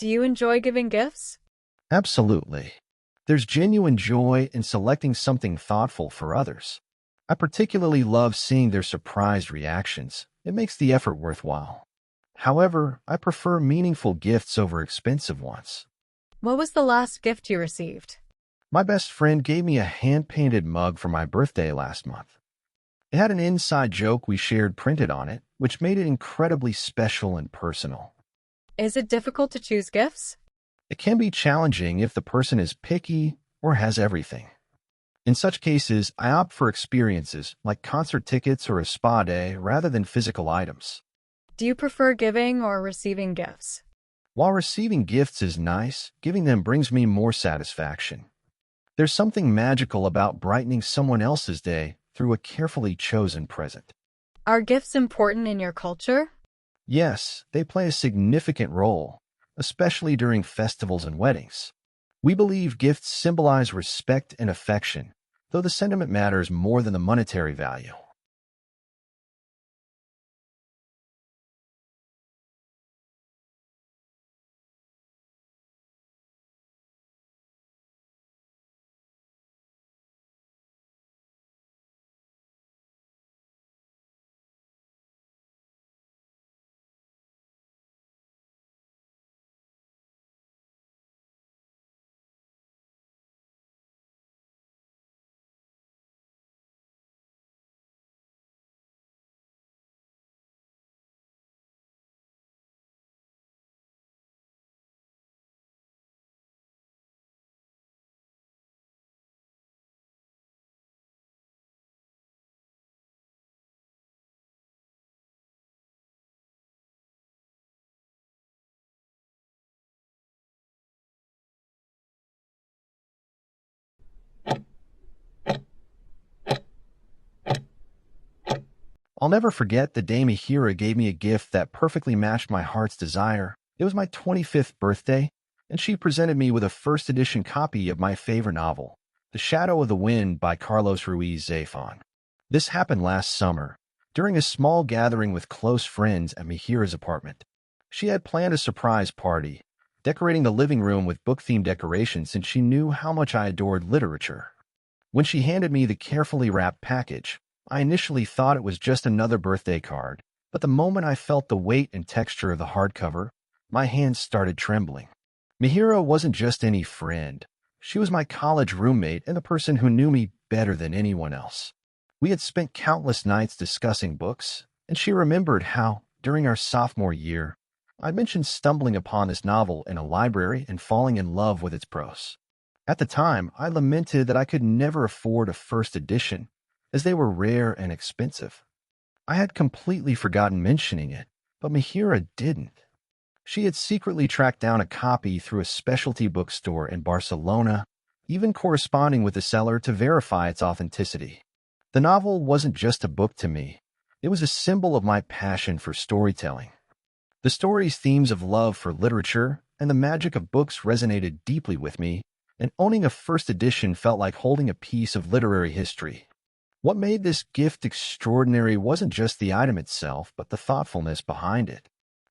Do you enjoy giving gifts? Absolutely. There's genuine joy in selecting something thoughtful for others. I particularly love seeing their surprised reactions. It makes the effort worthwhile. However, I prefer meaningful gifts over expensive ones. What was the last gift you received? My best friend gave me a hand-painted mug for my birthday last month. It had an inside joke we shared printed on it, which made it incredibly special and personal. Is it difficult to choose gifts? It can be challenging if the person is picky or has everything. In such cases, I opt for experiences like concert tickets or a spa day rather than physical items. Do you prefer giving or receiving gifts? While receiving gifts is nice, giving them brings me more satisfaction. There's something magical about brightening someone else's day through a carefully chosen present. Are gifts important in your culture? Yes, they play a significant role, especially during festivals and weddings. We believe gifts symbolize respect and affection, though the sentiment matters more than the monetary value. I'll never forget the day Mihiraa gave me a gift that perfectly matched my heart's desire. It was my 25th birthday, and she presented me with a first edition copy of my favorite novel, The Shadow of the Wind by Carlos Ruiz Zafón. This happened last summer, during a small gathering with close friends at Mihiraa's apartment. She had planned a surprise party, decorating the living room with book-themed decorations since she knew how much I adored literature. When she handed me the carefully wrapped package, I initially thought it was just another birthday card, but the moment I felt the weight and texture of the hardcover, my hands started trembling. Mihiraa wasn't just any friend. She was my college roommate and the person who knew me better than anyone else. We had spent countless nights discussing books, and she remembered how, during our sophomore year, I'd mentioned stumbling upon this novel in a library and falling in love with its prose. At the time, I lamented that I could never afford a first edition, as they were rare and expensive. I had completely forgotten mentioning it, but Mihiraa didn't. She had secretly tracked down a copy through a specialty bookstore in Barcelona, even corresponding with the seller to verify its authenticity. The novel wasn't just a book to me. It was a symbol of my passion for storytelling. The story's themes of love for literature and the magic of books resonated deeply with me, and owning a first edition felt like holding a piece of literary history. What made this gift extraordinary wasn't just the item itself, but the thoughtfulness behind it.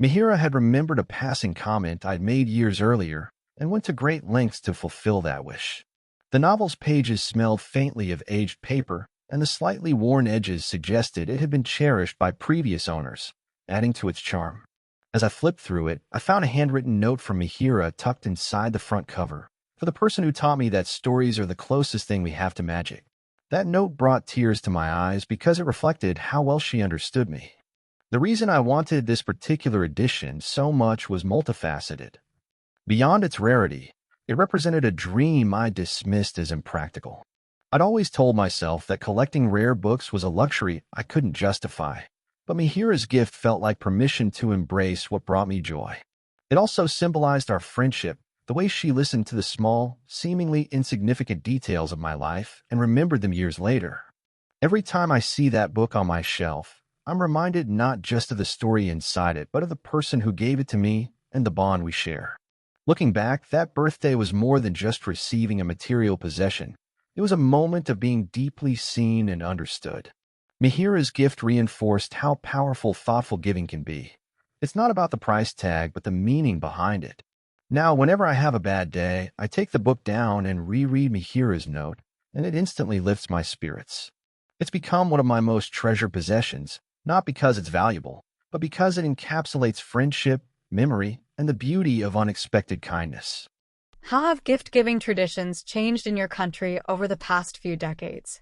Mihiraa had remembered a passing comment I'd made years earlier and went to great lengths to fulfill that wish. The novel's pages smelled faintly of aged paper, and the slightly worn edges suggested it had been cherished by previous owners, adding to its charm. As I flipped through it, I found a handwritten note from Mihiraa tucked inside the front cover, for the person who taught me that stories are the closest thing we have to magic. That note brought tears to my eyes because it reflected how well she understood me. The reason I wanted this particular edition so much was multifaceted. Beyond its rarity, it represented a dream I dismissed as impractical. I'd always told myself that collecting rare books was a luxury I couldn't justify, but Mihiraa's gift felt like permission to embrace what brought me joy. It also symbolized our friendship, the way she listened to the small, seemingly insignificant details of my life and remembered them years later. Every time I see that book on my shelf, I'm reminded not just of the story inside it, but of the person who gave it to me and the bond we share. Looking back, that birthday was more than just receiving a material possession. It was a moment of being deeply seen and understood. Mihiraa's gift reinforced how powerful thoughtful giving can be. It's not about the price tag, but the meaning behind it. Now, whenever I have a bad day, I take the book down and reread Mihiraa's note, and it instantly lifts my spirits. It's become one of my most treasured possessions, not because it's valuable, but because it encapsulates friendship, memory, and the beauty of unexpected kindness. How have gift-giving traditions changed in your country over the past few decades?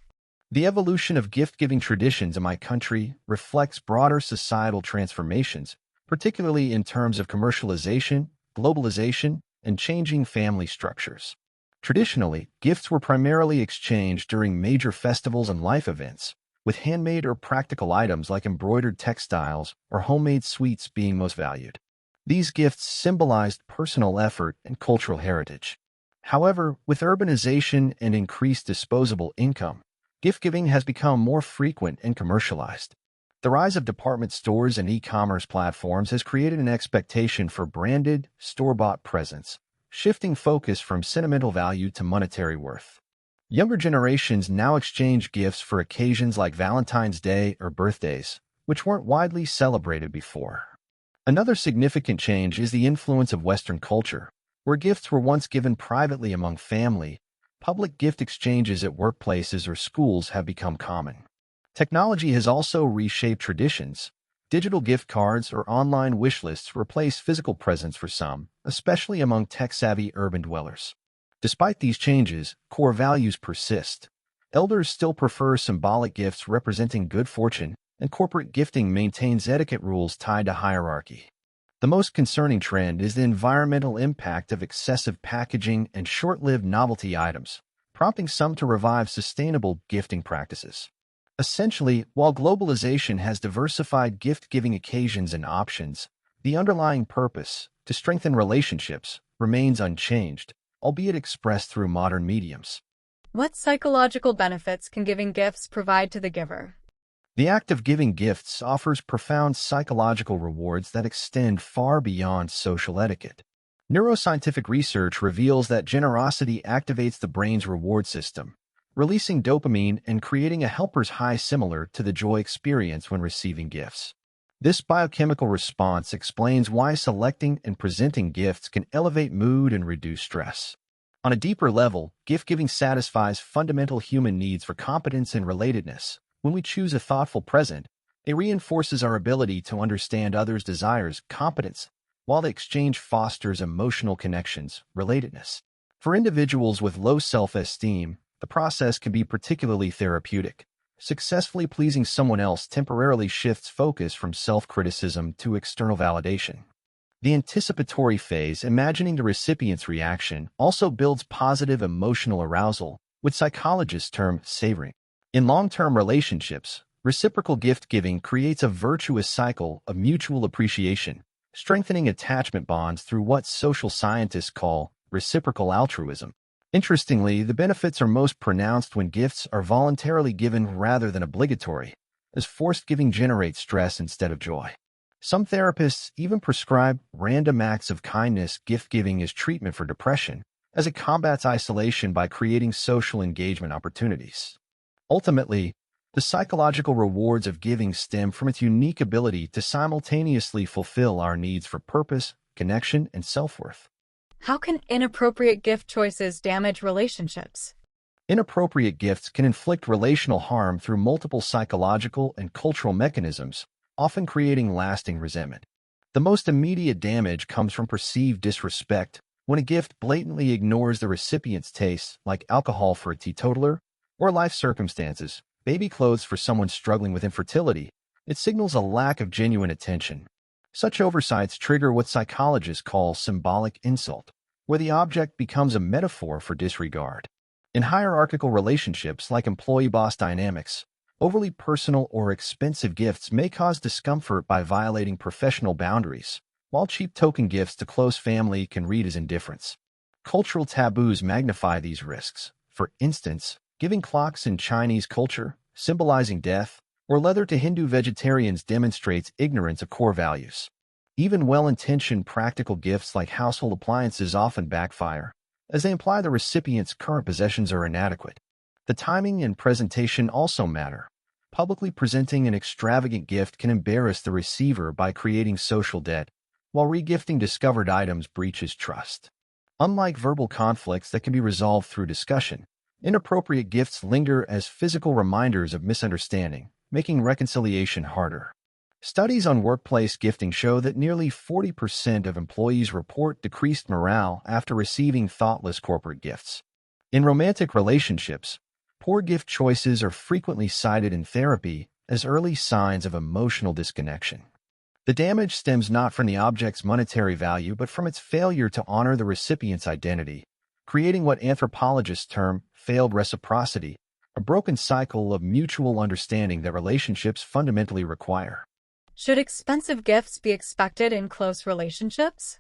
The evolution of gift-giving traditions in my country reflects broader societal transformations, particularly in terms of commercialization, globalization, and changing family structures. Traditionally, gifts were primarily exchanged during major festivals and life events, with handmade or practical items like embroidered textiles or homemade sweets being most valued. These gifts symbolized personal effort and cultural heritage. However, with urbanization and increased disposable income, gift-giving has become more frequent and commercialized. The rise of department stores and e-commerce platforms has created an expectation for branded, store-bought presents, shifting focus from sentimental value to monetary worth. Younger generations now exchange gifts for occasions like Valentine's Day or birthdays, which weren't widely celebrated before. Another significant change is the influence of Western culture, where gifts were once given privately among family. Public gift exchanges at workplaces or schools have become common. Technology has also reshaped traditions. Digital gift cards or online wish lists replace physical presents for some, especially among tech-savvy urban dwellers. Despite these changes, core values persist. Elders still prefer symbolic gifts representing good fortune, and corporate gifting maintains etiquette rules tied to hierarchy. The most concerning trend is the environmental impact of excessive packaging and short-lived novelty items, prompting some to revive sustainable gifting practices. Essentially, while globalization has diversified gift-giving occasions and options, the underlying purpose, to strengthen relationships, remains unchanged, albeit expressed through modern mediums. What psychological benefits can giving gifts provide to the giver? The act of giving gifts offers profound psychological rewards that extend far beyond social etiquette. Neuroscientific research reveals that generosity activates the brain's reward system, releasing dopamine and creating a helper's high similar to the joy experienced when receiving gifts. This biochemical response explains why selecting and presenting gifts can elevate mood and reduce stress. On a deeper level, gift-giving satisfies fundamental human needs for competence and relatedness. When we choose a thoughtful present, it reinforces our ability to understand others' desires, competence, while the exchange fosters emotional connections, relatedness. For individuals with low self-esteem, the process can be particularly therapeutic. Successfully pleasing someone else temporarily shifts focus from self-criticism to external validation. The anticipatory phase, imagining the recipient's reaction, also builds positive emotional arousal, which psychologists term savoring. In long-term relationships, reciprocal gift-giving creates a virtuous cycle of mutual appreciation, strengthening attachment bonds through what social scientists call reciprocal altruism. Interestingly, the benefits are most pronounced when gifts are voluntarily given rather than obligatory, as forced giving generates stress instead of joy. Some therapists even prescribe random acts of kindness gift-giving as treatment for depression, as it combats isolation by creating social engagement opportunities. Ultimately, the psychological rewards of giving stem from its unique ability to simultaneously fulfill our needs for purpose, connection, and self-worth. How can inappropriate gift choices damage relationships? Inappropriate gifts can inflict relational harm through multiple psychological and cultural mechanisms, often creating lasting resentment. The most immediate damage comes from perceived disrespect, when a gift blatantly ignores the recipient's tastes, like alcohol for a teetotaler, or life circumstances, baby clothes for someone struggling with infertility. It signals a lack of genuine attention. Such oversights trigger what psychologists call symbolic insult, where the object becomes a metaphor for disregard. In hierarchical relationships like employee-boss dynamics, overly personal or expensive gifts may cause discomfort by violating professional boundaries, while cheap token gifts to close family can read as indifference. Cultural taboos magnify these risks. For instance, giving clocks in Chinese culture, symbolizing death, or leather to Hindu vegetarians demonstrates ignorance of core values. Even well-intentioned practical gifts like household appliances often backfire, as they imply the recipient's current possessions are inadequate. The timing and presentation also matter. Publicly presenting an extravagant gift can embarrass the receiver by creating social debt, while regifting discovered items breaches trust. Unlike verbal conflicts that can be resolved through discussion, inappropriate gifts linger as physical reminders of misunderstanding, making reconciliation harder. Studies on workplace gifting show that nearly 40% of employees report decreased morale after receiving thoughtless corporate gifts. In romantic relationships, poor gift choices are frequently cited in therapy as early signs of emotional disconnection. The damage stems not from the object's monetary value but from its failure to honor the recipient's identity, creating what anthropologists term failed reciprocity, a broken cycle of mutual understanding that relationships fundamentally require. Should expensive gifts be expected in close relationships?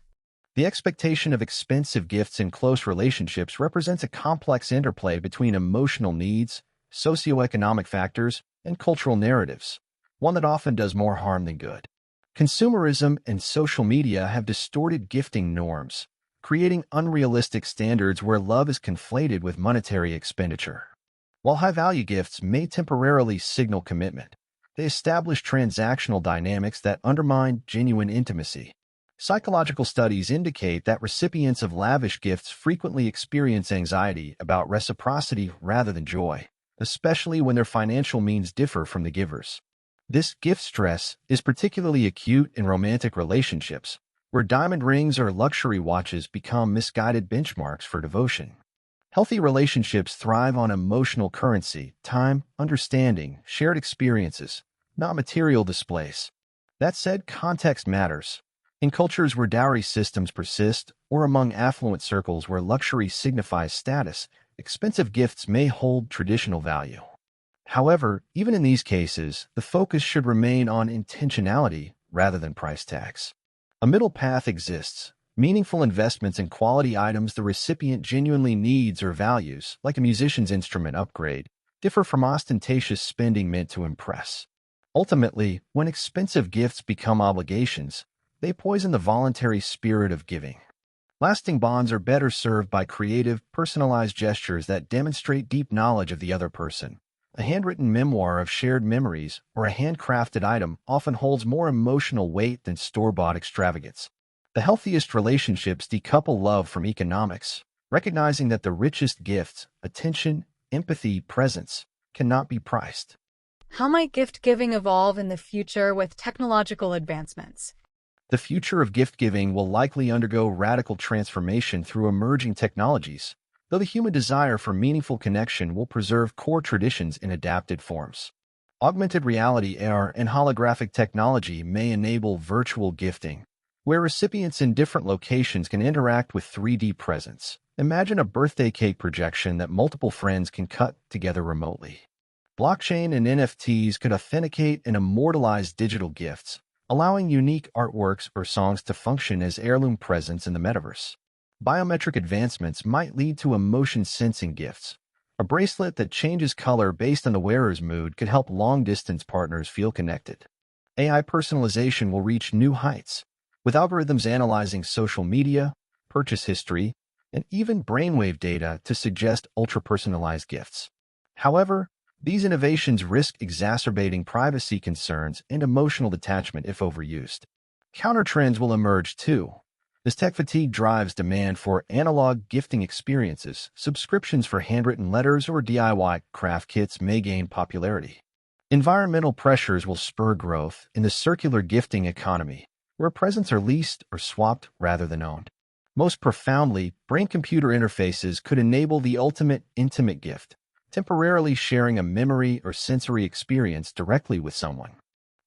The expectation of expensive gifts in close relationships represents a complex interplay between emotional needs, socioeconomic factors, and cultural narratives, one that often does more harm than good. Consumerism and social media have distorted gifting norms, creating unrealistic standards where love is conflated with monetary expenditure. While high-value gifts may temporarily signal commitment, they establish transactional dynamics that undermine genuine intimacy. Psychological studies indicate that recipients of lavish gifts frequently experience anxiety about reciprocity rather than joy, especially when their financial means differ from the givers. This gift stress is particularly acute in romantic relationships, where diamond rings or luxury watches become misguided benchmarks for devotion. Healthy relationships thrive on emotional currency, time, understanding, shared experiences, not material displays. That said, context matters. In cultures where dowry systems persist, or among affluent circles where luxury signifies status, expensive gifts may hold traditional value. However, even in these cases, the focus should remain on intentionality rather than price tags. A middle path exists: meaningful investments in quality items the recipient genuinely needs or values, like a musician's instrument upgrade, differ from ostentatious spending meant to impress. Ultimately, when expensive gifts become obligations, they poison the voluntary spirit of giving. Lasting bonds are better served by creative, personalized gestures that demonstrate deep knowledge of the other person. A handwritten memoir of shared memories or a handcrafted item often holds more emotional weight than store-bought extravagance. The healthiest relationships decouple love from economics, recognizing that the richest gifts, attention, empathy, presence, cannot be priced. How might gift-giving evolve in the future with technological advancements? The future of gift-giving will likely undergo radical transformation through emerging technologies, though the human desire for meaningful connection will preserve core traditions in adapted forms. Augmented reality (AR) and holographic technology may enable virtual gifting, where recipients in different locations can interact with 3D presence. Imagine a birthday cake projection that multiple friends can cut together remotely. Blockchain and NFTs could authenticate and immortalize digital gifts, allowing unique artworks or songs to function as heirloom presents in the metaverse. Biometric advancements might lead to emotion-sensing gifts. A bracelet that changes color based on the wearer's mood could help long-distance partners feel connected. AI personalization will reach new heights, with algorithms analyzing social media, purchase history, and even brainwave data to suggest ultra-personalized gifts. However, these innovations risk exacerbating privacy concerns and emotional detachment if overused. Countertrends will emerge too. As tech fatigue drives demand for analog gifting experiences, subscriptions for handwritten letters or DIY craft kits may gain popularity. Environmental pressures will spur growth in the circular gifting economy, where presents are leased or swapped rather than owned. Most profoundly, brain-computer interfaces could enable the ultimate intimate gift, temporarily sharing a memory or sensory experience directly with someone.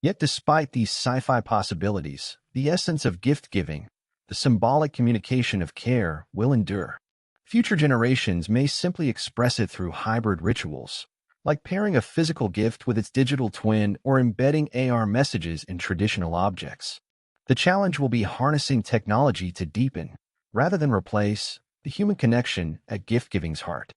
Yet despite these sci-fi possibilities, the essence of gift-giving, the symbolic communication of care, will endure. Future generations may simply express it through hybrid rituals, like pairing a physical gift with its digital twin or embedding AR messages in traditional objects. The challenge will be harnessing technology to deepen, rather than replace, the human connection at gift-giving's heart.